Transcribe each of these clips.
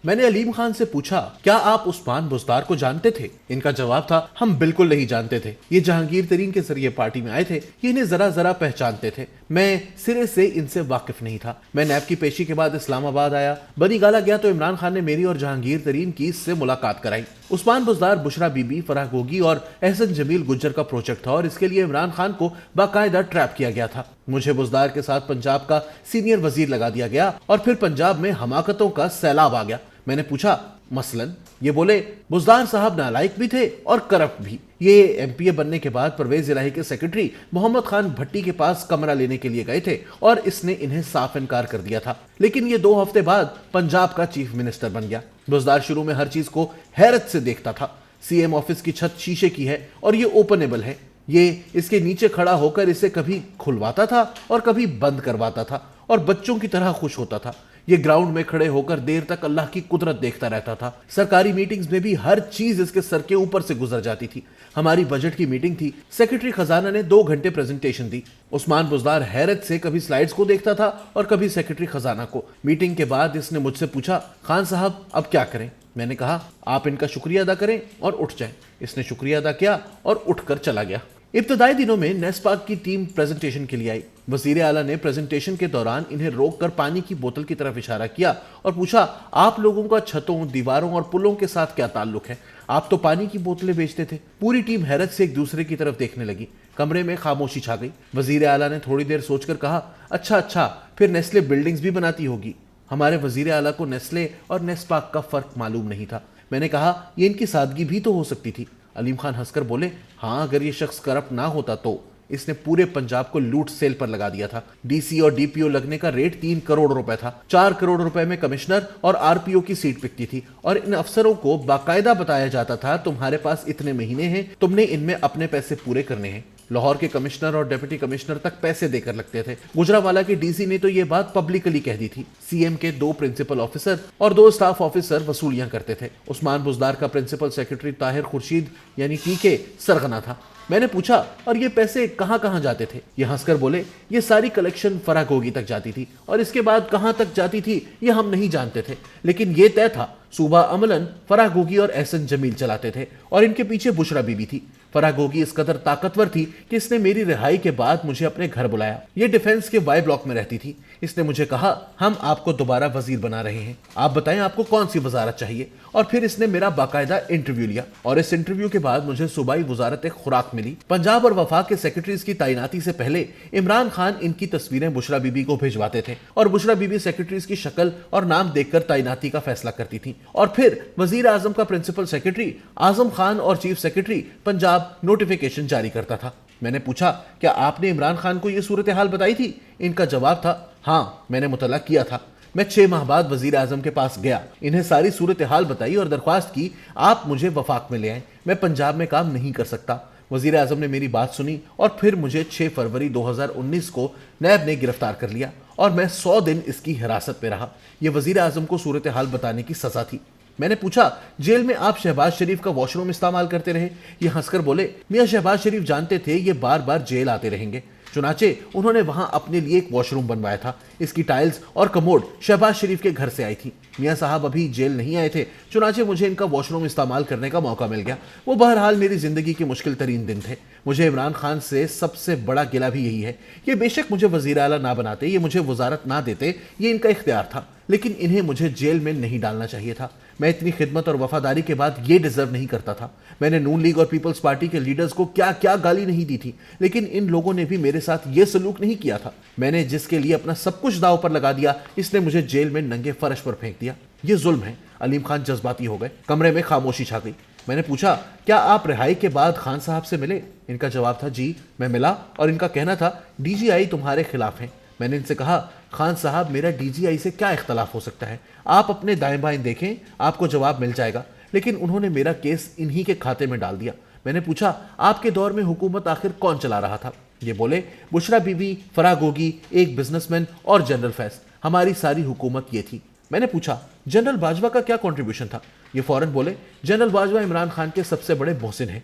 میں نے علیم خان سے پوچھا کیا آپ عثمان بزدار کو جانتے تھے؟ ان کا جواب تھا ہم بالکل نہیں جانتے تھے، یہ جہانگیر ترین کے ذریعے پارٹی میں آئے تھے، یہ انہیں ذرا ذرا پہچانتے تھے، میں سرے سے ان سے واقف نہیں تھا۔ میں نیب کی پیشی کے بعد اسلام آباد آیا، بنی گالا گیا تو عمران خان نے میری اور جہانگیر ترین کی اس سے ملاقات کرائی۔ عثمان بزدار، بشرا بی بی، فرح گوگی اور احسن جمیل گجر کا پروجیکٹ تھا اور اس کے لیے عمران خان کو باقاعدہ ٹریپ کیا گیا تھا۔ مجھے بزدار کے ساتھ پنجاب کا سینئر وزیر لگا دیا گیا اور پھر پنجاب میں حماقتوں کا سیلاب آ گیا۔ میں نے پوچھا مثلاً؟ یہ بولے بزدار صاحب نالائق بھی تھے اور کرپٹ بھی۔ یہ ایم پی اے بننے کے بعد پرویز الہی کے سیکرٹری محمد خان بھٹی کے پاس کمرہ لینے کے لیے گئے تھے اور اس نے انہیں صاف انکار کر دیا تھا، لیکن یہ 2 ہفتے بعد پنجاب کا چیف منسٹر بن گیا۔ بزدار شروع میں ہر چیز کو حیرت سے دیکھتا تھا۔ سی ایم آفس کی چھت شیشے کی ہے اور یہ اوپنیبل ہے، یہ اس کے نیچے کھڑا ہو کر اسے کبھی کھلواتا تھا اور کبھی بند کرواتا تھا اور بچوں کی طرح خوش ہوتا تھا۔ یہ گراؤنڈ میں کھڑے ہو کر دیر تک اللہ کی قدرت دیکھتا رہتا تھا۔ سرکاری میٹنگز میں بھی ہر چیز اس کے سر کے اوپر سے گزر جاتی تھی۔ ہماری بجٹ کی میٹنگ تھی، سیکرٹری خزانہ نے 2 گھنٹے پریزنٹیشن دی۔ عثمان بزدار حیرت سے کبھی سلائیڈز کو دیکھتا تھا اور کبھی سیکرٹری خزانہ کو۔ میٹنگ کے بعد اس نے مجھ سے پوچھا خان صاحب اب کیا کریں؟ میں نے کہا آپ ان کا شکریہ ادا کریں اور اٹھ جائیں۔ اس نے شکریہ ادا کیا اور اٹھ کر چلا گیا۔ ابتدائی دنوں میں نیسپاک کی ٹیم پریزنٹیشن کے لیے آئی۔ وزیر اعلیٰ نے پریزنٹیشن کے دوران انہیں روک کر پانی کی بوتل کی طرف اشارہ کیا اور پوچھا آپ لوگوں کا چھتوں، دیواروں اور پلوں کے ساتھ کیا تعلق ہے؟ آپ تو پانی کی بوتلیں بیچتے تھے۔ پوری ٹیم حیرت سے ایک دوسرے کی طرف دیکھنے لگی۔ کمرے میں خاموشی چھا گئی۔ وزیر اعلیٰ نے تھوڑی دیر سوچ کر کہا اچھا پھر نیسلے بلڈنگز بھی بناتی ہوگی۔ ہمارے وزیر اعلیٰ کو نیسلے اور نیسپاک کا فرق معلوم نہیں تھا۔ میں نے کہا یہ ان کی سادگی بھی تو ہو سکتی تھی۔ علیم خان ہنس کر بولے ہاں اگر یہ شخص کرپٹ نہ ہوتا تو اس نے پورے پنجاب کو لوٹ سیل پر لگا دیا تھا۔ ڈی سی اور ڈی پی او لگنے کا ریٹ 3 کروڑ روپے تھا۔ 4 کروڑ روپے میں کمشنر اور آر پی او کی سیٹ بکتی تھی اور ان افسروں کو باقاعدہ بتایا جاتا تھا تمہارے پاس اتنے مہینے ہیں، تم نے ان میں اپنے پیسے پورے کرنے ہیں۔ لاہور کے کمشنر اور ڈپٹی کمشنر تک پیسے دے کر لگتے تھے۔ گجرانوالہ کے ڈی سی نے تو یہ بات پبلکلی کہہ دی تھی۔ سی ایم کے 2 پرنسپل آفیسر اور 2 اسٹاف آفیسر وصولیاں کرتے تھے۔ عثمان بزدار کا پرنسپل سیکرٹری طاہر خورشید یعنی ٹی کے سرغنہ تھا۔ میں نے پوچھا اور یہ پیسے کہاں کہاں جاتے تھے؟ یہ ہنس کر بولے یہ ساری کلیکشن فرح گوگی تک جاتی تھی اور اس کے بعد کہاں تک جاتی تھی یہ ہم نہیں جانتے تھے، لیکن یہ طے تھا صوبہ عملاً فرح گوگی اور احسن جمیل چلاتے تھے اور ان کے پیچھے بشرا بی بی تھی۔ فرح گوگی اس قدر طاقتور تھی کہ اس نے میری رہائی کے بعد مجھے اپنے گھر بلایا۔ یہ ڈیفنس کے وائی بلاک میں رہتی تھی۔ اس نے مجھے کہا ہم آپ کو دوبارہ وزیر بنا رہے ہیں، آپ بتائیں آپ کو کون سی وزارت چاہیے؟ اور پھر اس نے میرا باقاعدہ انٹرویو لیا اور اس انٹرویو کے بعد مجھے صوبائی وزارت ایک خوراک ملی۔ پنجاب اور وفاق کے سیکرٹریز کی تعیناتی سے پہلے عمران خان ان کی تصویریں بشرا بی بی کو بھیجواتے تھے اور بشرا بی بی سیکرٹریز کی شکل اور نام دیکھ کر تعیناتی کا فیصلہ کرتی تھی اور پھر وزیر اعظم کا پرنسپل سیکرٹری اعظم خان اور چیف سیکرٹری پنجاب نوٹیفیکیشن جاری کرتا تھا۔ میں نے پوچھا کیا آپ نے عمران خان کو یہ صورتحال بتائی تھی؟ ان کا جواب تھا ہاں میں نے مطلع کیا تھا۔ میں 6 ماہ بعد وزیر اعظم کے پاس گیا، انہیں ساری صورتحال بتائی اور درخواست کی آپ مجھے وفاق میں لے آئیں، میں پنجاب میں کام نہیں کر سکتا۔ وزیر اعظم نے میری بات سنی اور پھر مجھے 6 فروری 2019 کو نیب نے گرفتار کر لیا اور میں 100 دن اس کی حراست میں رہا۔ یہ وزیر اعظم کو صورتحال بتانے کی سزا تھی۔ میں نے پوچھا جیل میں آپ شہباز شریف کا واش روم استعمال کرتے رہے؟ یہ ہنس کر بولے میاں شہباز شریف جانتے تھے یہ بار بار جیل آتے رہیں گے، چنانچہ انہوں نے وہاں اپنے لیے ایک واش روم بنوایا تھا۔ اس کی ٹائلز اور کموڈ شہباز شریف کے گھر سے آئی تھی۔ میاں صاحب ابھی جیل نہیں آئے تھے، چنانچہ مجھے ان کا واش روم استعمال کرنے کا موقع مل گیا۔ وہ بہرحال میری زندگی کے مشکل ترین دن تھے۔ مجھے عمران خان سے سب سے بڑا گلہ بھی یہی ہے، یہ بے شک مجھے وزیر اعلیٰ نہ بناتے، یہ مجھے وزارت نہ دیتے، یہ ان کا اختیار تھا، لیکن انہیں مجھے جیل میں نہیں ڈالنا چاہیے تھا۔ میں اتنی خدمت اور وفاداری کے بعد یہ ڈیزرو نہیں کرتا تھا۔ میں نے نون لیگ اور پیپلز پارٹی کے لیڈرز کو کیا کیا گالی نہیں دی تھی، لیکن ان لوگوں نے بھی میرے ساتھ یہ سلوک نہیں کیا تھا۔ میں نے جس کے لیے اپنا سب کچھ داؤ پر لگا دیا، اس نے مجھے جیل میں ننگے فرش پر پھینک دیا۔ یہ ظلم ہے۔ علیم خان جذباتی ہو گئے۔ کمرے میں خاموشی چھا گئی۔ میں نے پوچھا کیا آپ رہائی کے بعد خان صاحب سے ملے؟ ان کا جواب تھا جی میں ملا اور ان کا کہنا تھا ڈی جی آئی تمہارے خلاف ہیں۔ میں نے ان سے کہا خان صاحب میرا ڈی جی آئی سے کیا اختلاف ہو سکتا ہے، آپ اپنے دائیں بائیں دیکھیں آپ کو جواب مل جائے گا، لیکن انہوں نے میرا کیس انہی کے کھاتے میں ڈال دیا۔ میں نے پوچھا آپ کے دور میں حکومت آخر کون چلا رہا تھا؟ یہ بولے بشرا بی بی، فرح گوگی، ایک بزنس مین اور جنرل فیض، ہماری ساری حکومت یہ تھی۔ میں نے پوچھا جنرل باجوہ کا کیا کنٹریبیوشن تھا؟ یہ فوراً بولے جنرل باجوہ عمران خان کے سب سے بڑے محسن ہیں،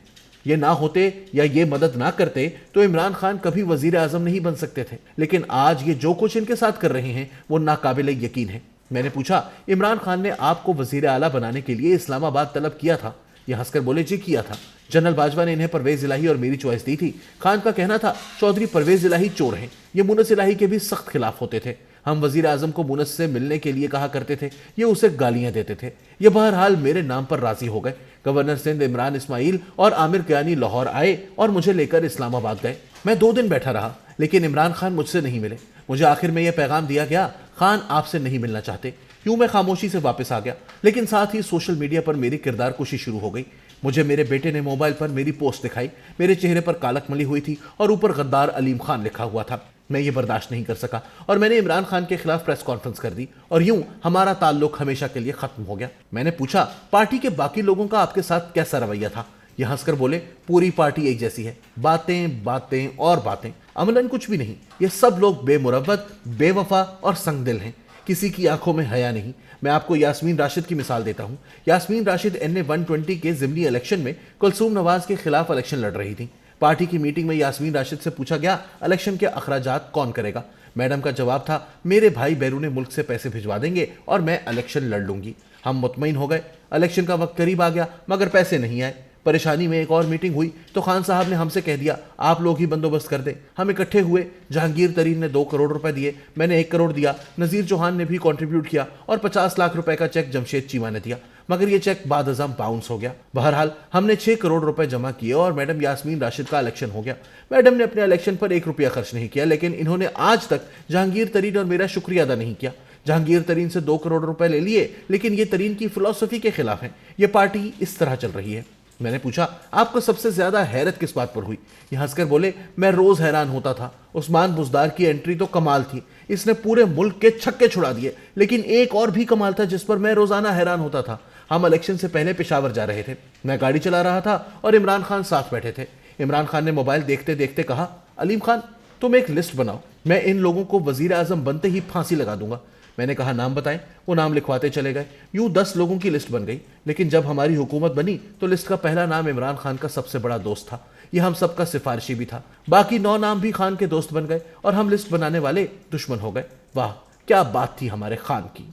یہ نہ ہوتے یا یہ مدد نہ کرتے تو عمران خان کبھی وزیر اعظم نہیں بن سکتے تھے، لیکن آج یہ جو کچھ ان کے ساتھ کر رہے ہیں وہ ناقابل یقین ہے۔ میں نے پوچھا عمران خان نے آپ کو وزیر اعلیٰ بنانے کے لیے اسلام آباد طلب کیا تھا؟ یہ ہنس کر بولے جی کیا تھا۔ جنرل باجوہ نے انہیں پرویز الہی اور میری چوائس دی تھی۔ خان کا کہنا تھا چودھری پرویز الہی چور ہیں، یہ مونس الہی کے بھی سخت خلاف ہوتے تھے۔ ہم وزیر اعظم کو مونس سے ملنے کے لیے کہا کرتے تھے، یہ اسے گالیاں دیتے تھے۔ یہ بہرحال میرے نام پر راضی ہو گئے۔ گورنر سندھ عمران اسماعیل اور عامر کیانی لاہور آئے اور مجھے لے کر اسلام آباد گئے۔ میں 2 دن بیٹھا رہا لیکن عمران خان مجھ سے نہیں ملے۔ مجھے آخر میں یہ پیغام دیا گیا، خان آپ سے نہیں ملنا چاہتے۔ یوں میں خاموشی سے واپس آ گیا، لیکن ساتھ ہی سوشل میڈیا پر میری کردار کشی شروع ہو گئی۔ مجھے میرے بیٹے نے موبائل پر میری پوسٹ دکھائی، میرے چہرے پر کالک ملی ہوئی تھی اور اوپر غدار علیم خان لکھا ہوا تھا۔ میں یہ برداشت نہیں کر سکا اور میں نے عمران خان کے خلاف پریس کانفرنس کر دی اور یوں ہمارا تعلق ہمیشہ کے لیے ختم ہو گیا۔ میں نے پوچھا پارٹی کے باقی لوگوں کا آپ کے ساتھ کیسا رویہ تھا؟ یہ ہنس کر بولے پوری پارٹی ایک جیسی ہے، باتیں باتیں اور باتیں، عملاً کچھ بھی نہیں۔ یہ سب لوگ بے مروت، بے وفا اور سنگ دل ہیں، کسی کی آنکھوں میں حیا نہیں۔ میں آپ کو یاسمین راشد کی مثال دیتا ہوں۔ یاسمین راشد NA 120 کے ضمنی الیکشن میں کلثوم نواز کے خلاف الیکشن لڑ رہی تھی۔ پارٹی کی میٹنگ میں یاسمین راشد سے پوچھا گیا الیکشن کے اخراجات کون کرے گا؟ میڈم کا جواب تھا میرے بھائی بیرون ملک سے پیسے بھجوا دیں گے اور میں الیکشن لڑ لوں گی۔ ہم مطمئن ہو گئے۔ الیکشن کا وقت قریب آ گیا مگر پیسے نہیں آئے۔ پریشانی میں ایک اور میٹنگ ہوئی تو خان صاحب نے ہم سے کہہ دیا آپ لوگ ہی بندوبست کر دیں۔ ہم اکٹھے ہوئے، جہانگیر ترین نے 2 کروڑ روپے دیے، میں نے 1 کروڑ دیا، نذیر چوہان نے بھی کنٹریبیوٹ کیا اور 50 لاکھ روپے کا چیک جمشید چیمہ نے دیا، مگر یہ چیک بعد ازاں باؤنس ہو گیا۔ بہرحال ہم نے 6 کروڑ روپے جمع کیے اور میڈم یاسمین راشد کا الیکشن ہو گیا۔ میڈم نے اپنے الیکشن پر 1 روپیہ خرچ نہیں کیا، لیکن انہوں نے آج تک جہانگیر ترین اور میرا شکریہ ادا نہیں کیا۔ جہانگیر ترین سے 2 کروڑ روپے لے لیے، لیکن یہ ترین کی فلسفی کے خلاف ہیں۔ یہ پارٹی اس طرح چل رہی ہے۔ میں نے پوچھا آپ کو سب سے زیادہ حیرت کس بات پر ہوئی؟ یہ ہنس کر بولے میں روز حیران ہوتا تھا، عثمان بزدار کی انٹری تو کمال تھی، اس نے پورے ملک کے چھکے چھڑا دیے، لیکن ایک اور بھی کمال تھا جس پر میں روزانہ حیران ہوتا تھا۔ ہم الیکشن سے پہلے پشاور جا رہے تھے، میں گاڑی چلا رہا تھا اور عمران خان ساتھ بیٹھے تھے۔ عمران خان نے موبائل دیکھتے دیکھتے کہا علیم خان تم ایک لسٹ بناؤ، میں ان لوگوں کو وزیر اعظم بنتے ہی پھانسی لگا دوں گا۔ میں نے کہا نام بتائیں، وہ نام لکھواتے چلے گئے۔ یوں 10 لوگوں کی لسٹ بن گئی، لیکن جب ہماری حکومت بنی تو لسٹ کا پہلا نام عمران خان کا سب سے بڑا دوست تھا، یہ ہم سب کا سفارشی بھی تھا۔ باقی 9 نام بھی خان کے دوست بن گئے اور ہم لسٹ بنانے والے دشمن ہو گئے۔ واہ کیا بات تھی ہمارے خان کی۔